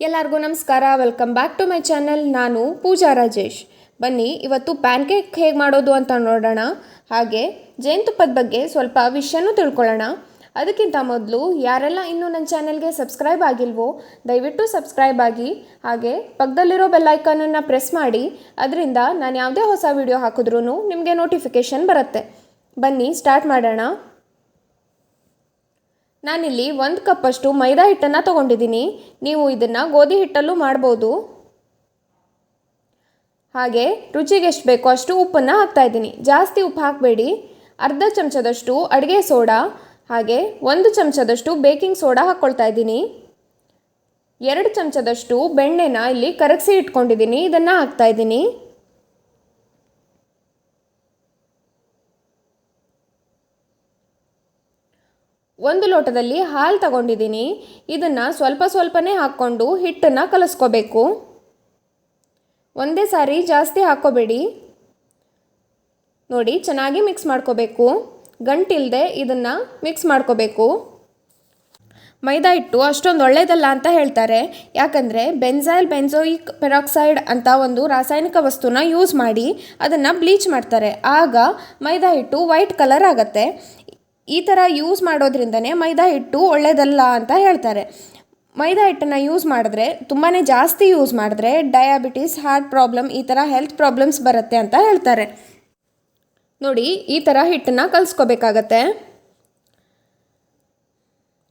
ಎಲ್ಲರಿಗೂ ನಮಸ್ಕಾರ. Welcome back to my channel. ನಾನು ಪೂಜಾ ರಾಜೇಶ್. ಬನ್ನಿ ಇವತ್ತು ಪ್ಯಾನ್ಕೇಕ್ ಹೇಗೆ ಮಾಡೋದು ಅಂತ ನೋಡೋಣ. ಹಾಗೆ ಜೇನುತುಪ್ಪದ ಬಗ್ಗೆ ಸ್ವಲ್ಪ ವಿಷಯನೂ ತಿಳ್ಕೊಳ್ಳೋಣ. ಅದಕ್ಕಿಂತ ಮೊದಲು ಯಾರೆಲ್ಲ ಇನ್ನೂ ನನ್ನ ಚಾನಲ್ಗೆ ಸಬ್ಸ್ಕ್ರೈಬ್ ಆಗಿಲ್ವೋ ದಯವಿಟ್ಟು ಸಬ್ಸ್ಕ್ರೈಬ್ ಆಗಿ, ಹಾಗೆ ಪಕ್ಕದಲ್ಲಿರೋ ಬೆಲ್ ಐಕಾನನ್ನು ಪ್ರೆಸ್ ಮಾಡಿ. ಅದರಿಂದ ನಾನು ಯಾವುದೇ ಹೊಸ ವಿಡಿಯೋ ಹಾಕಿದ್ರೂ ನಿಮಗೆ ನೋಟಿಫಿಕೇಷನ್ ಬರುತ್ತೆ. ಬನ್ನಿ ಸ್ಟಾರ್ಟ್ ಮಾಡೋಣ. ನಾನಿಲ್ಲಿ 1 ಕಪ್ಪಷ್ಟು ಮೈದಾ ಹಿಟ್ಟನ್ನು ತೊಗೊಂಡಿದ್ದೀನಿ. ನೀವು ಇದನ್ನು ಗೋಧಿ ಹಿಟ್ಟಲ್ಲೂ ಮಾಡ್ಬೋದು. ಹಾಗೆ ರುಚಿಗೆ ಎಷ್ಟು ಬೇಕೋ ಅಷ್ಟು ಉಪ್ಪನ್ನು ಹಾಕ್ತಾಯಿದ್ದೀನಿ. ಜಾಸ್ತಿ ಉಪ್ಪು ಹಾಕಬೇಡಿ. ಅರ್ಧ ಚಮಚದಷ್ಟು ಅಡುಗೆ ಸೋಡಾ, ಹಾಗೆ 1 ಚಮಚದಷ್ಟು ಬೇಕಿಂಗ್ ಸೋಡಾ ಹಾಕ್ಕೊಳ್ತಾ ಇದ್ದೀನಿ. 2 ಚಮಚದಷ್ಟು ಬೆಣ್ಣೆನ ಇಲ್ಲಿ ಕರಗಿಸಿ ಇಟ್ಕೊಂಡಿದ್ದೀನಿ, ಇದನ್ನು ಹಾಕ್ತಾಯಿದ್ದೀನಿ. ಒಂದು ಲೋಟದಲ್ಲಿ ಹಾಲು ತಗೊಂಡಿದ್ದೀನಿ. ಇದನ್ನು ಸ್ವಲ್ಪ ಸ್ವಲ್ಪನೇ ಹಾಕ್ಕೊಂಡು ಹಿಟ್ಟನ್ನು ಕಲಿಸ್ಕೋಬೇಕು. ಒಂದೇ ಸಾರಿ ಜಾಸ್ತಿ ಹಾಕ್ಕೋಬೇಡಿ. ನೋಡಿ, ಚೆನ್ನಾಗಿ ಮಿಕ್ಸ್ ಮಾಡ್ಕೋಬೇಕು. ಗಂಟಿಲ್ಲದೆ ಇದನ್ನು ಮಿಕ್ಸ್ ಮಾಡ್ಕೋಬೇಕು. ಮೈದಾ ಹಿಟ್ಟು ಅಷ್ಟೊಂದು ಒಳ್ಳೆಯದಲ್ಲ ಅಂತ ಹೇಳ್ತಾರೆ. ಯಾಕಂದರೆ ಬೆಂಜೈಲ್ ಬೆಂಜೋಯಿಕ್ ಪೆರಾಕ್ಸೈಡ್ ಅಂತ ಒಂದು ರಾಸಾಯನಿಕ ವಸ್ತುನ ಯೂಸ್ ಮಾಡಿ ಅದನ್ನು ಬ್ಲೀಚ್ ಮಾಡ್ತಾರೆ. ಆಗ ಮೈದಾ ಹಿಟ್ಟು ವೈಟ್ ಕಲರ್ ಆಗುತ್ತೆ. ಈ ಥರ ಯೂಸ್ ಮಾಡೋದ್ರಿಂದನೇ ಮೈದಾ ಹಿಟ್ಟು ಒಳ್ಳೆಯದಲ್ಲ ಅಂತ ಹೇಳ್ತಾರೆ. ಮೈದಾ ಹಿಟ್ಟನ್ನು ಯೂಸ್ ಮಾಡಿದ್ರೆ, ತುಂಬಾ ಜಾಸ್ತಿ ಯೂಸ್ ಮಾಡಿದ್ರೆ ಡಯಾಬಿಟಿಸ್, ಹಾರ್ಟ್ ಪ್ರಾಬ್ಲಮ್, ಈ ಥರ ಹೆಲ್ತ್ ಪ್ರಾಬ್ಲಮ್ಸ್ ಬರುತ್ತೆ ಅಂತ ಹೇಳ್ತಾರೆ. ನೋಡಿ, ಈ ಥರ ಹಿಟ್ಟನ್ನು ಕಲಿಸ್ಕೋಬೇಕಾಗತ್ತೆ.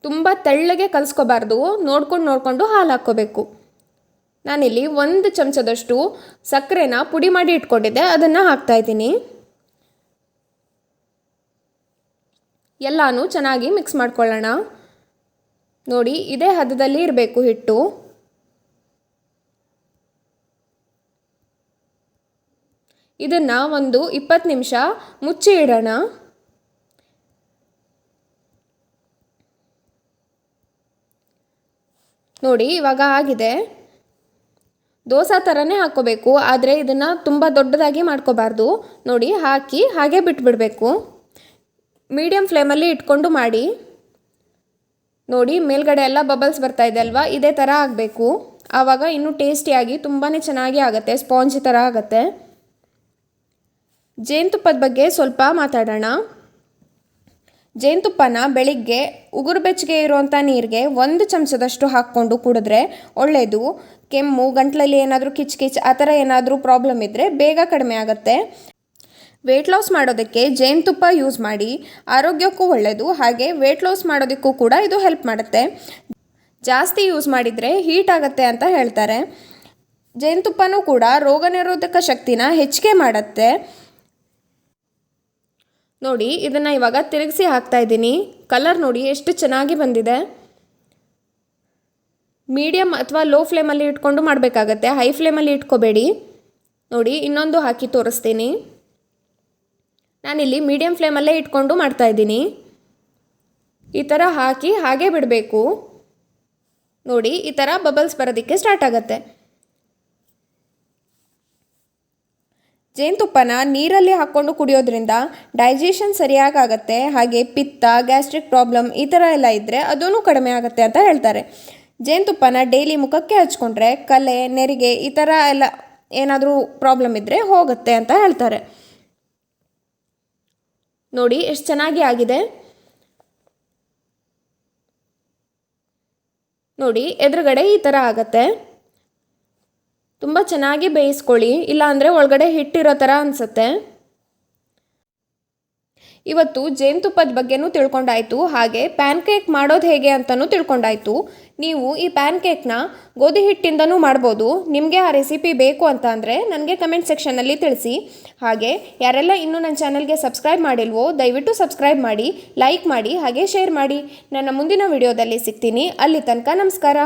ತುಂಬ ತೆಳ್ಳಗೆ ಕಲಿಸ್ಕೋಬಾರ್ದು. ನೋಡ್ಕೊಂಡು ಹಾಲು ಹಾಕ್ಕೋಬೇಕು. ನಾನಿಲ್ಲಿ 1 ಚಮಚದಷ್ಟು ಸಕ್ಕರೆನ ಪುಡಿ ಮಾಡಿ ಇಟ್ಕೊಂಡಿದ್ದೆ, ಅದನ್ನು ಹಾಕ್ತಾಯಿದ್ದೀನಿ. ಎಲ್ಲನೂ ಚೆನ್ನಾಗಿ ಮಿಕ್ಸ್ ಮಾಡ್ಕೊಳ್ಳೋಣ. ನೋಡಿ, ಇದೇ ಹದದಲ್ಲಿ ಇರಬೇಕು ಹಿಟ್ಟು. ಇದನ್ನು ಒಂದು 20 ನಿಮಿಷ ಮುಚ್ಚಿ ಇಡೋಣ. ನೋಡಿ, ಇವಾಗ ಆಗಿದೆ. ದೋಸೆ ಥರನೇ ಹಾಕ್ಕೋಬೇಕು, ಆದರೆ ಇದನ್ನು ತುಂಬ ದೊಡ್ಡದಾಗಿ ಮಾಡ್ಕೋಬಾರ್ದು. ನೋಡಿ, ಹಾಕಿ ಹಾಗೆ ಬಿಟ್ಬಿಡಬೇಕು. ಮೀಡಿಯಮ್ ಫ್ಲೇಮಲ್ಲಿ ಇಟ್ಕೊಂಡು ಮಾಡಿ. ನೋಡಿ, ಮೇಲ್ಗಡೆ ಎಲ್ಲ ಬಬಲ್ಸ್ ಬರ್ತಾ ಇದೆ ಅಲ್ವಾ, ಇದೇ ಥರ ಆಗಬೇಕು. ಆವಾಗ ಇನ್ನೂ ಟೇಸ್ಟಿಯಾಗಿ ತುಂಬಾ ಚೆನ್ನಾಗಿ ಆಗುತ್ತೆ, ಸ್ಪಾಂಜಿ ಥರ ಆಗುತ್ತೆ. ಜೇನುತುಪ್ಪದ ಬಗ್ಗೆ ಸ್ವಲ್ಪ ಮಾತಾಡೋಣ. ಜೇನುತುಪ್ಪನ ಬೆಳಿಗ್ಗೆ ಉಗುರು ಬೆಚ್ಚಗೆ ಇರುವಂಥ ನೀರಿಗೆ 1 ಚಮಚದಷ್ಟು ಹಾಕ್ಕೊಂಡು ಕುಡಿದ್ರೆ ಒಳ್ಳೆಯದು. ಕೆಮ್ಮು, ಗಂಟಲಲ್ಲಿ ಏನಾದರೂ ಕಿಚ್ ಆ ಥರ ಏನಾದರೂ ಪ್ರಾಬ್ಲಮ್ ಇದ್ದರೆ ಬೇಗ ಕಡಿಮೆ ಆಗುತ್ತೆ. ವೆಯ್ಟ್ ಲಾಸ್ ಮಾಡೋದಕ್ಕೆ ಜೇನುತುಪ್ಪ ಯೂಸ್ ಮಾಡಿ, ಆರೋಗ್ಯಕ್ಕೂ ಒಳ್ಳೆಯದು. ಹಾಗೆ ವೆಯ್ಟ್ ಲಾಸ್ ಮಾಡೋದಕ್ಕೂ ಕೂಡ ಇದು ಹೆಲ್ಪ್ ಮಾಡುತ್ತೆ. ಜಾಸ್ತಿ ಯೂಸ್ ಮಾಡಿದರೆ ಹೀಟ್ ಆಗುತ್ತೆ ಅಂತ ಹೇಳ್ತಾರೆ. ಜೇನುತುಪ್ಪನೂ ಕೂಡ ರೋಗ ನಿರೋಧಕ ಶಕ್ತಿನ ಹೆಚ್ಚಿಗೆ ಮಾಡುತ್ತೆ. ನೋಡಿ, ಇದನ್ನು ಇವಾಗ ತಿರುಗಿಸಿ ಹಾಕ್ತಾಯಿದ್ದೀನಿ. ಕಲರ್ ನೋಡಿ ಎಷ್ಟು ಚೆನ್ನಾಗಿ ಬಂದಿದೆ. ಮೀಡಿಯಮ್ ಅಥವಾ ಲೋ ಫ್ಲೇಮಲ್ಲಿ ಇಟ್ಕೊಂಡು ಮಾಡಬೇಕಾಗತ್ತೆ, ಹೈ ಫ್ಲೇಮಲ್ಲಿ ಇಟ್ಕೋಬೇಡಿ. ನೋಡಿ, ಇನ್ನೊಂದು ಹಾಕಿ ತೋರಿಸ್ತೀನಿ. ನಾನಿಲ್ಲಿ ಮೀಡಿಯಮ್ ಫ್ಲೇಮಲ್ಲೇ ಇಟ್ಕೊಂಡು ಮಾಡ್ತಾಯಿದ್ದೀನಿ. ಈ ಥರ ಹಾಕಿ ಹಾಗೆ ಬಿಡಬೇಕು. ನೋಡಿ, ಈ ಥರ ಬಬಲ್ಸ್ ಬರೋದಕ್ಕೆ ಸ್ಟಾರ್ಟ್ ಆಗುತ್ತೆ. ಜೇನುತುಪ್ಪನ ನೀರಲ್ಲಿ ಹಾಕ್ಕೊಂಡು ಕುಡಿಯೋದ್ರಿಂದ ಡೈಜೆಷನ್ ಸರಿಯಾಗಿ ಆಗುತ್ತೆ. ಹಾಗೆ ಪಿತ್ತ, ಗ್ಯಾಸ್ಟ್ರಿಕ್ ಪ್ರಾಬ್ಲಮ್ ಈ ಥರ ಎಲ್ಲ ಇದ್ದರೆ ಅದೂ ಕಡಿಮೆ ಆಗುತ್ತೆ ಅಂತ ಹೇಳ್ತಾರೆ. ಜೇನುತುಪ್ಪನ ಡೈಲಿ ಮುಖಕ್ಕೆ ಹಚ್ಕೊಂಡ್ರೆ ಕಲೆ, ನೆರಿಗೆ ಈ ಥರ ಎಲ್ಲ ಏನಾದರೂ ಪ್ರಾಬ್ಲಮ್ ಇದ್ದರೆ ಹೋಗುತ್ತೆ ಅಂತ ಹೇಳ್ತಾರೆ. ನೋಡಿ, ಎಷ್ಟು ಚೆನ್ನಾಗಿ ಆಗಿದೆ. ನೋಡಿ, ಎದುರುಗಡೆ ಈ ಥರ ಆಗುತ್ತೆ. ತುಂಬ ಚೆನ್ನಾಗಿ ಬೇಯಿಸ್ಕೊಳ್ಳಿ, ಇಲ್ಲಾಂದರೆ ಒಳಗಡೆ ಹಿಟ್ಟಿರೋ ಥರ ಅನಿಸುತ್ತೆ. ಇವತ್ತು ಜೇನುತುಪ್ಪದ ಬಗ್ಗೆನೂ ತಿಳ್ಕೊಂಡಾಯಿತು, ಹಾಗೆ ಪ್ಯಾನ್ಕೇಕ್ ಮಾಡೋದು ಹೇಗೆ ಅಂತಲೂ ತಿಳ್ಕೊಂಡಾಯಿತು. ನೀವು ಈ ಪ್ಯಾನ್ಕೇಕ್ನ ಗೋಧಿ ಹಿಟ್ಟಿಂದನೂ ಮಾಡ್ಬೋದು. ನಿಮಗೆ ಆ ರೆಸಿಪಿ ಬೇಕು ಅಂತ ಅಂದರೆ ನನಗೆ ಕಮೆಂಟ್ ಸೆಕ್ಷನಲ್ಲಿ ತಿಳಿಸಿ. ಹಾಗೆ ಯಾರೆಲ್ಲ ಇನ್ನೂ ನನ್ನ ಚಾನಲ್ಗೆ ಸಬ್ಸ್ಕ್ರೈಬ್ ಮಾಡಿಲ್ವೋ ದಯವಿಟ್ಟು ಸಬ್ಸ್ಕ್ರೈಬ್ ಮಾಡಿ, ಲೈಕ್ ಮಾಡಿ, ಹಾಗೆ ಶೇರ್ ಮಾಡಿ. ನನ್ನ ಮುಂದಿನ ವಿಡಿಯೋದಲ್ಲಿ ಸಿಗ್ತೀನಿ. ಅಲ್ಲಿ ತನಕ ನಮಸ್ಕಾರ.